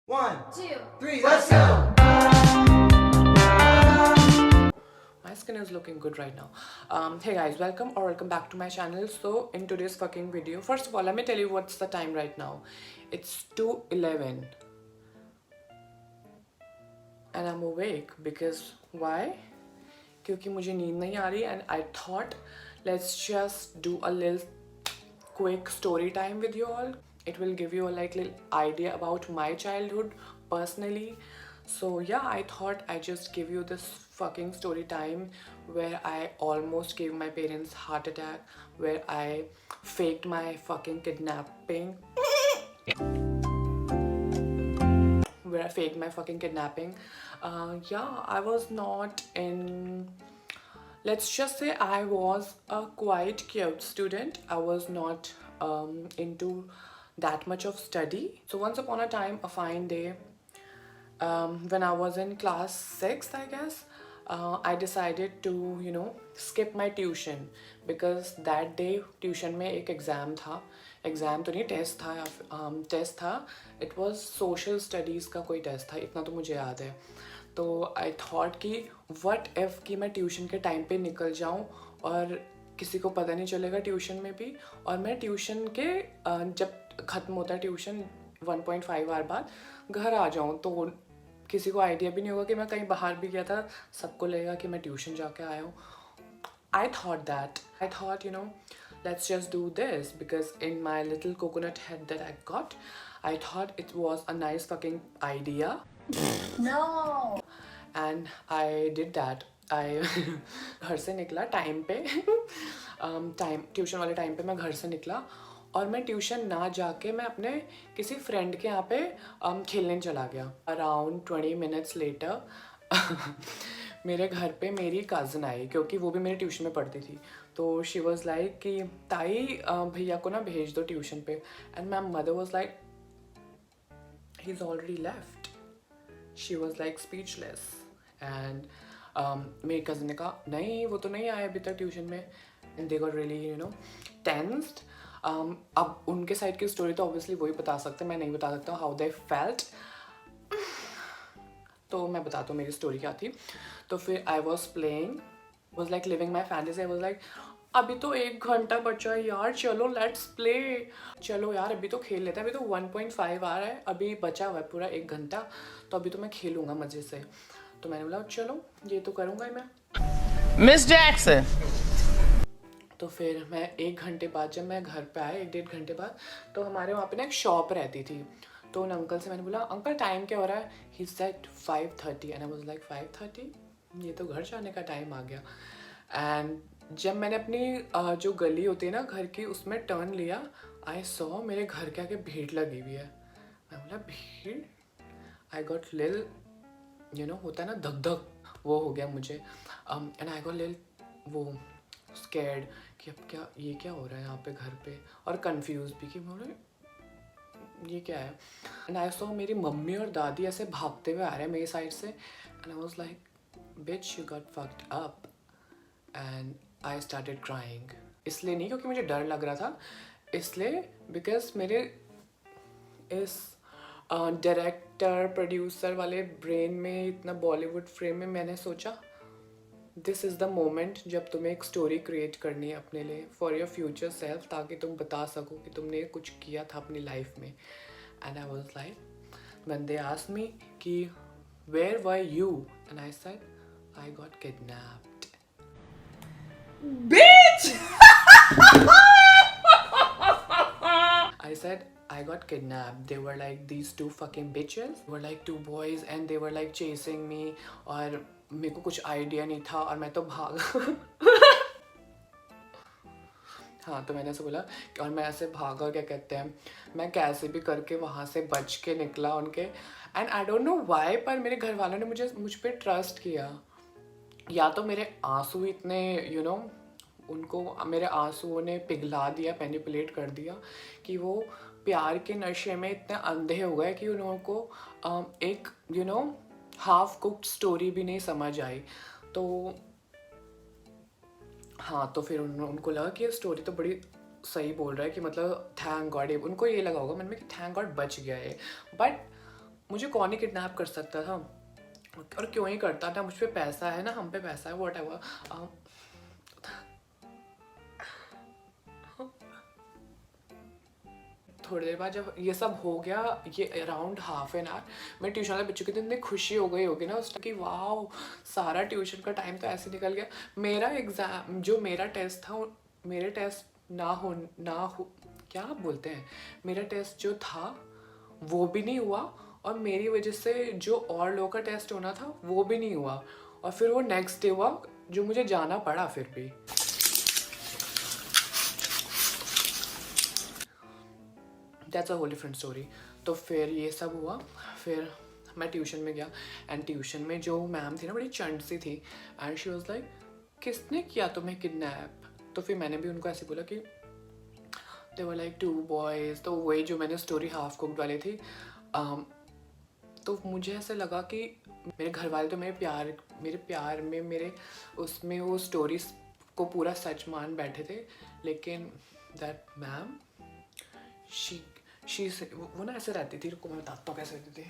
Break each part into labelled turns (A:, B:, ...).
A: 1, 2, 3, let's go!
B: My skin is looking good right now. Hey guys, welcome back to my channel. So in today's fucking video, first of all, let me tell you what's the time right now. It's 2:11 and I'm awake because why? क्योंकि मुझे नींद नहीं आ रही and I thought let's just do a little quick story time with you all. It will give you a little idea about my childhood personally. So yeah, I thought I just give you this fucking story time where I almost gave my parents heart attack, where I faked my fucking kidnapping. Where I faked my fucking kidnapping. Yeah, I was not in. Let's just say I was a quite cute student. I was not into that much of study. So once upon a time, a fine day, when I was in class 6th, I guess, I decided to, skip my tuition because that day tuition में एक exam था. Exam तो नहीं, test था. Test था. It was social studies का कोई test था. इतना तो मुझे याद है. तो आई थॉट कि व्हाट इफ़ कि मैं ट्यूशन के टाइम पे निकल जाऊं और किसी को पता नहीं चलेगा ट्यूशन में भी, और मैं ट्यूशन के जब ख़त्म होता है ट्यूशन 1.5 आवर बाद घर आ जाऊं तो किसी को आइडिया भी नहीं होगा कि मैं कहीं बाहर भी गया था. सबको लगेगा कि मैं ट्यूशन जाके आया हूँ. I thought, let's just do this because in my little coconut head that I got, I thought it was a nice fucking idea.
C: No.
B: And I did that. I घर से निकला टाइम पे tuition वाले time पे मैं घर से निकला और मैं ट्यूशन ना जाके मैं अपने किसी फ्रेंड के यहाँ पे खेलने चला गया. अराउंड 20 minutes लेटर मेरे घर पे मेरी कज़न आई क्योंकि वो भी मेरे ट्यूशन में पढ़ती थी. तो शी वॉज लाइक कि ताई भैया को ना भेज दो ट्यूशन पे. And my mother was like he is already left. She was like speechless and मेरी कज़न ने कहा नहीं वो तो नहीं आए अभी तक ट्यूशन में. and they got really tensed. अब उनके साइड की स्टोरी तो ऑब्वियसली वही बता सकते हैं, मैं नहीं बता सकता हाउ दे फेल्ट. तो मैं बताता हूँ मेरी स्टोरी क्या थी. तो फिर I was playing, was like living my fantasy. I was like अभी तो 1 घंटा बचा है यार, चलो लेट्स प्ले. चलो यार अभी तो खेल लेते हैं, अभी तो 1.5 आ रहा है, अभी बचा हुआ है पूरा 1 घंटा, तो अभी तो मैं खेलूँगा मज़े से. तो मैंने बोला चलो ये तो करूँगा ही मैं.
D: Miss Jackson.
B: तो फिर मैं 1 घंटे बाद जब मैं घर पे आया 1-1.5 घंटे बाद, तो हमारे वहाँ पे ना एक शॉप रहती थी. तो उन अंकल से मैंने बोला अंकल टाइम क्या हो रहा है. He said 5:30 and I was like 5:30, ये तो घर जाने का टाइम आ गया. एंड जब मैंने अपनी जो गली होती है ना घर की उसमें टर्न लिया, आई सॉ मेरे घर के आगे भीड़ लगी हुई है. मैं बोला भीड़. आई गॉट लिल होता है ना धक धक, वो हो गया मुझे. एंड आई गॉट लिल वो स्कैर्ड कि अब क्या ये क्या हो रहा है यहाँ पे घर पे, और कंफ्यूज भी कि बोले ये क्या है. एंड आई सॉ मेरी मम्मी और दादी ऐसे भागते हुए आ रहे हैं मेरी साइड से. And I was like beach you got fucked up. And I started crying. इसलिए नहीं क्योंकि मुझे डर लग रहा था, इसलिए बिकॉज मेरे इस डायरेक्टर प्रोड्यूसर वाले ब्रेन में, इतना बॉलीवुड फ्रेम में, मैंने सोचा दिस इज़ द मोमेंट जब तुम्हें एक स्टोरी क्रिएट करनी है अपने लिए फॉर योर फ्यूचर सेल्फ, ताकि तुम बता सको कि तुमने कुछ किया था अपनी लाइफ में. And I was like when they asked me कि where were you, and I said I got kidnapped.
D: Bitch!
B: I said I got kidnapped. They were like these 2 fucking bitches. They were like 2 boys and they were like chasing me. और मेरे को कुछ idea नहीं था और मैं तो भाग हाँ, तो मैंने ऐसे बोला और मैं ऐसे भागा, क्या कहते हैं, मैं कैसे भी करके वहाँ से बच के निकला उनके. And I don't know why, पर मेरे घर वालों ने मुझ पर ट्रस्ट किया. या तो मेरे आंसू इतने उनको मेरे आंसुओं ने पिघला दिया, मैनिपुलेट कर दिया कि वो प्यार के नशे में इतने अंधे हो गए कि उन को एक हाफ कुक्ड स्टोरी भी नहीं समझ आई. तो हाँ, तो फिर उनको लगा कि ये स्टोरी तो बड़ी सही बोल रहा है कि मतलब थैंक गॉड, उनको ये लगा होगा मन में कि थैंक गॉड बच गया है. बट मुझे कौन ही किडनैप कर सकता था, और क्यों ही करता था, मुझ पे पैसा है ना, हम पे पैसा है, वॉट एवर। थोड़ी देर बाद जब ये सब हो गया, ये अराउंड हाफ एन आवर, मैं ट्यूशन वाले बच्चों की तो इतनी खुशी हो गई होगी ना उस टाइम कि वाह, सारा ट्यूशन का टाइम तो ऐसे निकल गया। मेरा एग्ज़ाम, जो मेरा टेस्ट था, मेरे टेस्ट ना हो क्या बोलते हैं, मेरा टेस्ट जो था वो भी नहीं हुआ, और मेरी वजह से जो और लोगों का टेस्ट होना था वो भी नहीं हुआ, और फिर वो नेक्स्ट डे हुआ जो मुझे जाना पड़ा फिर भी। That's a whole different story. तो फिर ये सब हुआ, फिर मैं ट्यूशन में गया, एंड ट्यूशन में जो मैम थी ना बड़ी चंट सी थी, एंड शी वाज लाइक किसने किया तुम्हें किडनैप। तो फिर मैंने भी उनको ऐसे बोला कि दे वर लाइक 2 बॉयज़, तो वही जो मैंने स्टोरी हाफ कुक्ड वाली थी। तो मुझे ऐसे लगा कि मेरे घर वाले तो मेरे प्यार में, मेरे उसमें वो स्टोरीज को पूरा सच मान बैठे थे, लेकिन दैट मैम वो ना ऐसे रहती थी, रुको मैं बताता हूँ कैसे रहती थी,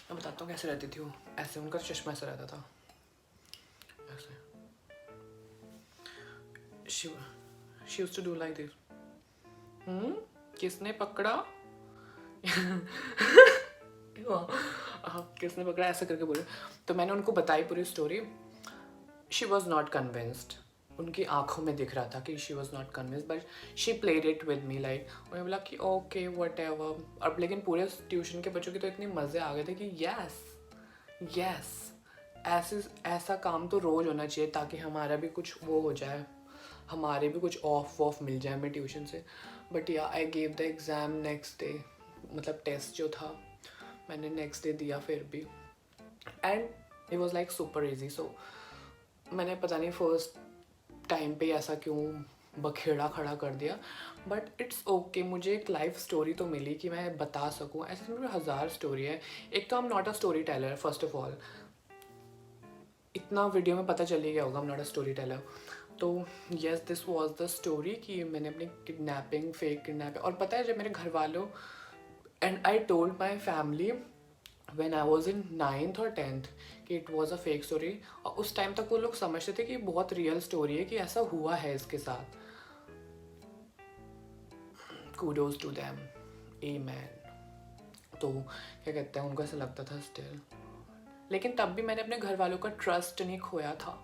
B: मैं बताता हूँ कैसे रहती थी वो। ऐसे उनका चश्मा ऐसा रहता था, ऐसे she used to do like this। किसने पकड़ा किसने पकड़ा, ऐसा करके बोले। तो मैंने उनको बताई पूरी story. She was not convinced, उनकी आंखों में दिख रहा था कि she was not convinced, but she played it with me like. उन्होंने बोला कि ओके वट एवर। अब लेकिन पूरे ट्यूशन के बच्चों के तो इतने मज़े आ गए थे कि यस ऐसा काम तो रोज़ होना चाहिए, ताकि हमारा भी कुछ वो हो जाए, हमारे भी कुछ ऑफ मिल जाए हमें ट्यूशन से। But yeah I gave the exam next day, मतलब टेस्ट जो था मैंने नेक्स्ट डे दिया फिर भी, and it was like super easy. So मैंने पता नहीं फर्स्ट टाइम पे ऐसा क्यों बखेड़ा खड़ा कर दिया, बट इट्स ओके। मुझे एक लाइफ स्टोरी तो मिली कि मैं बता सकूँ, ऐसे मेरे 1000 स्टोरी है। एक तो I am not a story teller, first of all इतना वीडियो में पता चल ही गया होगा, I am not a story teller. तो yes, this was the story कि मैंने अपनी किडनैपिंग, फेक किडनैपिंग, और पता है जब मेरे घर वालों, and I told my family when I was in 9th और 10th कि it was a fake story, और उस टाइम तक वो लोग समझते थे कि बहुत रियल स्टोरी है, कि ऐसा हुआ है इसके साथ। कूडोज टू देम, आमेन। तो क्या कहते हैं, उनको ऐसा लगता था स्टिल, लेकिन तब भी मैंने अपने घर वालों का ट्रस्ट नहीं खोया था।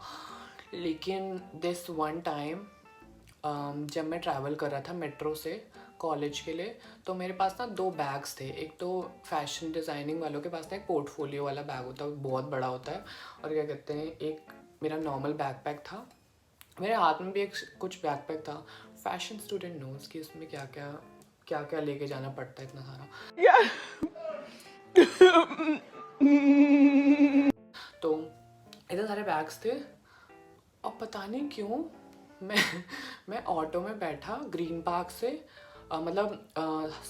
B: लेकिन दिस वन टाइम जब मैं ट्रैवल कर रहा था मेट्रो से कॉलेज के लिए, तो मेरे पास ना 2 बैग्स थे। एक तो फैशन डिज़ाइनिंग वालों के पास ना एक पोर्टफोलियो वाला बैग होता है, बहुत बड़ा होता है, और क्या कहते हैं एक मेरा नॉर्मल बैकपैक था। मेरे हाथ में भी एक कुछ बैकपैक था। फैशन स्टूडेंट नोज कि उसमें क्या क्या लेके जाना पड़ता है इतना सारा। तो इतने सारे बैग्स थे, और पता नहीं क्यों मैं ऑटो में बैठा ग्रीन पार्क से, मतलब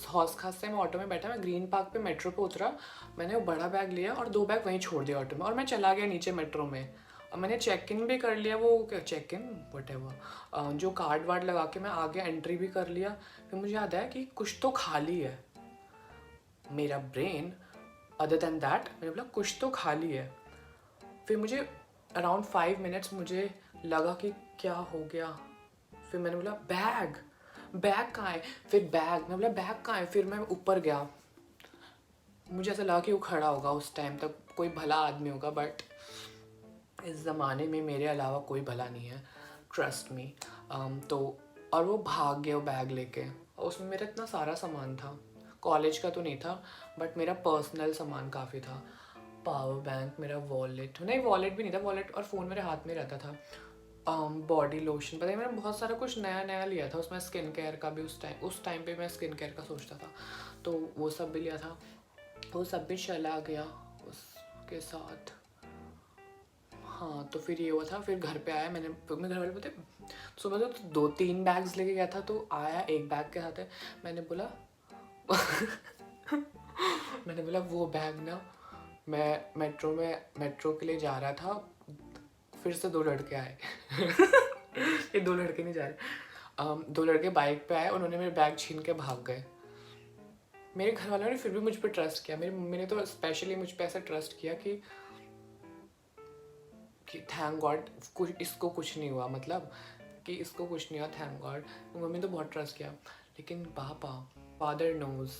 B: हौस खास से मैं ऑटो में बैठा, मैं ग्रीन पार्क पे मेट्रो पे उतरा, मैंने वो बड़ा बैग लिया और 2 बैग वहीं छोड़ दिया ऑटो में, और मैं चला गया नीचे मेट्रो में। और मैंने चेक इन भी कर लिया, वो क्या चेक इन वट एवर, जो कार्ड वार्ड लगा के मैं आगे एंट्री भी कर लिया। फिर मुझे याद आया कि कुछ तो खाली है, मेरा ब्रेन अदर दैन दैट मैंने बोला कुछ तो खाली है। फिर मुझे अराउंड 5 मिनट्स मुझे लगा कि क्या हो गया। फिर मैंने बोला बैग कहाँ है, फिर मैं बोला बैग कहाँ है। फिर मैं ऊपर गया, मुझे ऐसा लगा कि वो खड़ा होगा, उस टाइम तक कोई भला आदमी होगा, बट इस ज़माने में मेरे अलावा कोई भला नहीं है, ट्रस्ट मी। तो और वो भाग गया वो बैग लेके, और उसमें मेरा इतना सारा सामान था, कॉलेज का तो नहीं था बट मेरा पर्सनल सामान काफ़ी था। पावर बैंक, मेरा वॉलेट, नहीं वॉलेट भी नहीं था, वॉलेट और फ़ोन मेरे हाथ में रहता था। बॉडी लोशन, पता है मैंने बहुत सारा कुछ नया लिया था, उसमें स्किन केयर का भी उस टाइम पे मैं स्किन केयर का सोचता था, तो वो सब भी लिया था। वो सब भी चला गया उसके साथ। हाँ, तो फिर ये हुआ था। फिर घर पे आया, मैंने घर वाले बोलते सुबह तो 2-3 बैग्स लेके गया था, तो आया एक बैग के साथ है। मैंने बोला वो बैग ना, मैं मेट्रो के लिए जा रहा था, फिर से 2 लड़के आए ये 2 लड़के नहीं जा रहे, 2 लड़के बाइक पे आए, उन्होंने मेरे बैग छीन के भाग गए। मेरे घर वालों ने फिर भी मुझ पर ट्रस्ट किया, मेरी मम्मी ने तो स्पेशली मुझ पर ऐसा ट्रस्ट किया कि थैंक गॉड कुछ इसको कुछ नहीं हुआ, मतलब कि इसको कुछ नहीं हुआ, थैंक गॉड। मम्मी तो बहुत ट्रस्ट किया, लेकिन पापा, father knows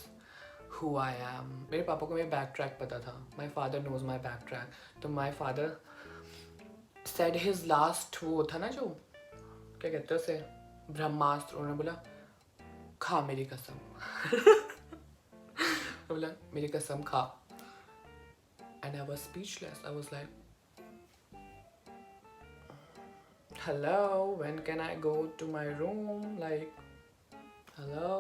B: who I am. मेरे पापा को मेरा बैक ट्रैक पता था, my father knows my back track. तो my father said his last, वो था ना जो क्या कहते हैं उसे, ब्रह्मास्त्र। उन्होंने बोला खा मेरी कसम। बोला मेरी कसम खा। And I was speechless, I was like hello, when can I go to my room, like hello,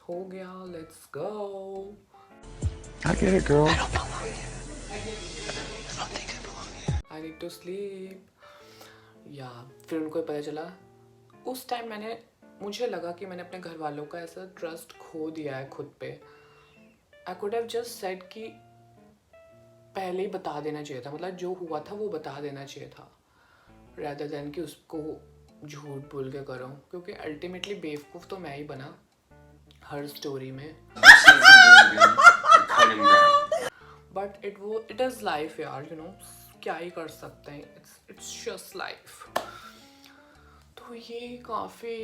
B: ho gaya, let's go.
D: I get it, girl.
B: I need to sleep. फिर उनको पता चला उस टाइम मुझे लगा कि मैंने अपने घर वालों का ऐसा ट्रस्ट खो दिया है खुद पे। I could have just said कि पहले ही बता देना चाहिए था, मतलब जो हुआ था वो बता देना चाहिए था, rather than कि उसको झूठ बोल के करो, क्योंकि अल्टीमेटली बेवकूफ़ तो मैं ही बना हर स्टोरी में। बट इट इज़ लाइफ यार, यू नो, क्या ही कर सकते हैं, इट्स जस्ट लाइफ। तो ये काफ़ी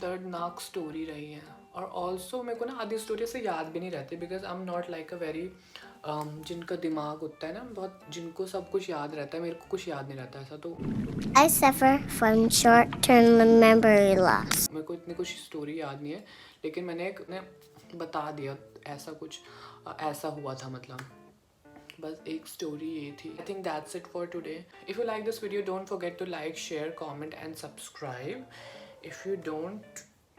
B: दर्दनाक स्टोरी रही है। और ऑल्सो मेरे को ना आधी स्टोरी से याद भी नहीं रहती, because I am not like a very जिनका दिमाग होता है ना बहुत, जिनको सब कुछ याद रहता है, मेरे को कुछ याद नहीं रहता ऐसा। तो
E: I suffer from short-term memory loss.
B: मेरे को इतनी कुछ स्टोरी याद नहीं है, लेकिन मैंने बता दिया ऐसा कुछ ऐसा हुआ था, मतलब बस एक स्टोरी ये थी। I think that's it for today. If you like this video don't forget to like, share, comment and subscribe. If you don't,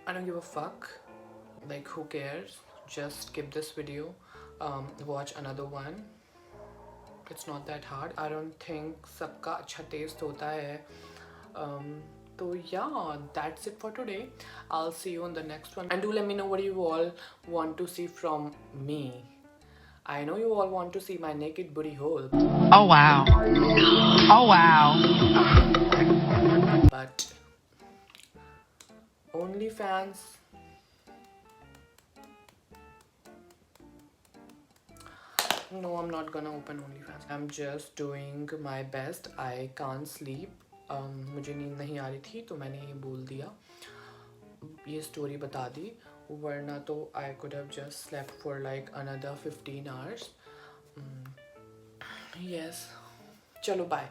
B: I don't give a fuck, like who cares, just skip this video, watch another one, it's not that hard, I don't think सबका अच्छा test होता है। तो yeah, that's it for today, I'll see you on the next one, and do let me know what you all want to see from me. I know you all want to see my naked booty hole.
F: Oh wow. Oh wow.
B: But OnlyFans, no, I'm not gonna open OnlyFans. I'm just doing my best. I can't sleep. मुझे नींद नहीं आ रही थी तो मैंने ये बोल दिया, ये स्टोरी बता दी, वरना तो I could have just slept for like another 15 hours. Yes, चलो बाय।